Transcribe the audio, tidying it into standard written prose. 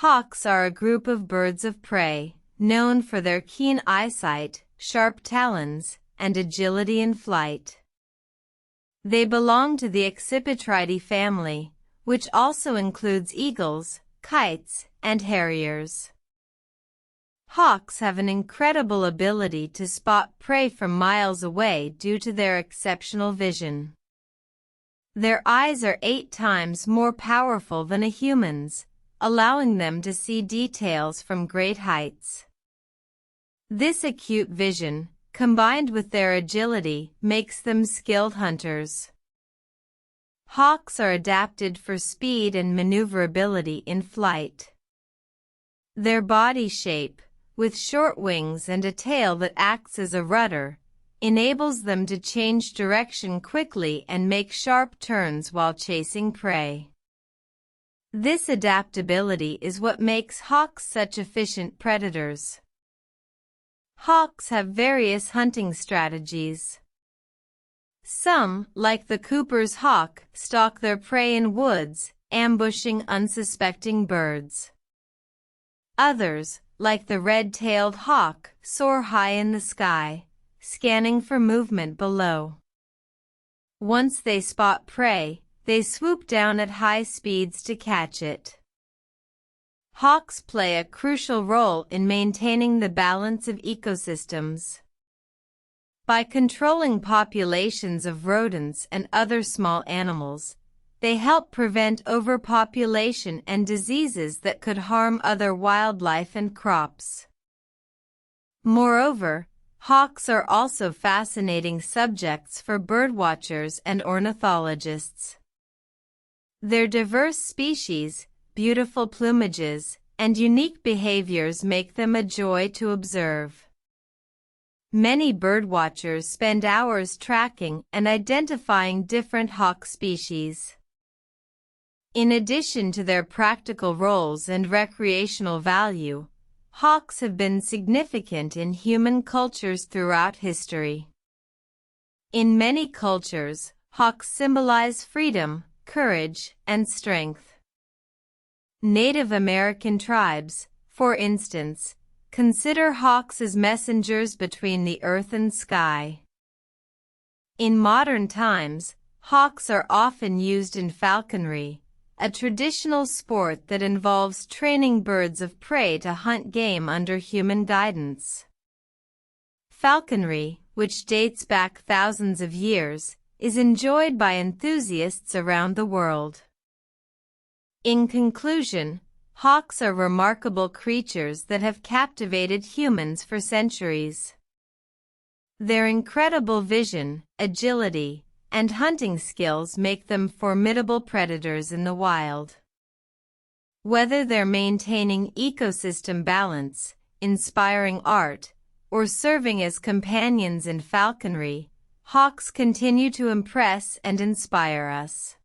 Hawks are a group of birds of prey, known for their keen eyesight, sharp talons, and agility in flight. They belong to the Accipitridae family, which also includes eagles, kites, and harriers. Hawks have an incredible ability to spot prey from miles away due to their exceptional vision. Their eyes are 8 times more powerful than a human's, allowing them to see details from great heights. This acute vision, combined with their agility, makes them skilled hunters. Hawks are adapted for speed and maneuverability in flight. Their body shape, with short wings and a tail that acts as a rudder, enables them to change direction quickly and make sharp turns while chasing prey. This adaptability is what makes hawks such efficient predators. Hawks have various hunting strategies. Some, like the Cooper's hawk, stalk their prey in woods, ambushing unsuspecting birds. Others, like the red-tailed hawk, soar high in the sky, scanning for movement below. Once they spot prey, they swoop down at high speeds to catch it. Hawks play a crucial role in maintaining the balance of ecosystems. By controlling populations of rodents and other small animals, they help prevent overpopulation and diseases that could harm other wildlife and crops. Moreover, hawks are also fascinating subjects for birdwatchers and ornithologists. Their diverse species, beautiful plumages, and unique behaviors make them a joy to observe. Many birdwatchers spend hours tracking and identifying different hawk species. In addition to their practical roles and recreational value, hawks have been significant in human cultures throughout history. In many cultures, hawks symbolize freedom, courage, and strength. Native American tribes, for instance, consider hawks as messengers between the earth and sky. In modern times, hawks are often used in falconry, a traditional sport that involves training birds of prey to hunt game under human guidance. Falconry, which dates back thousands of years, is enjoyed by enthusiasts around the world. In conclusion, hawks are remarkable creatures that have captivated humans for centuries. Their incredible vision, agility, and hunting skills make them formidable predators in the wild. Whether they're maintaining ecosystem balance, inspiring art, or serving as companions in falconry, hawks continue to impress and inspire us.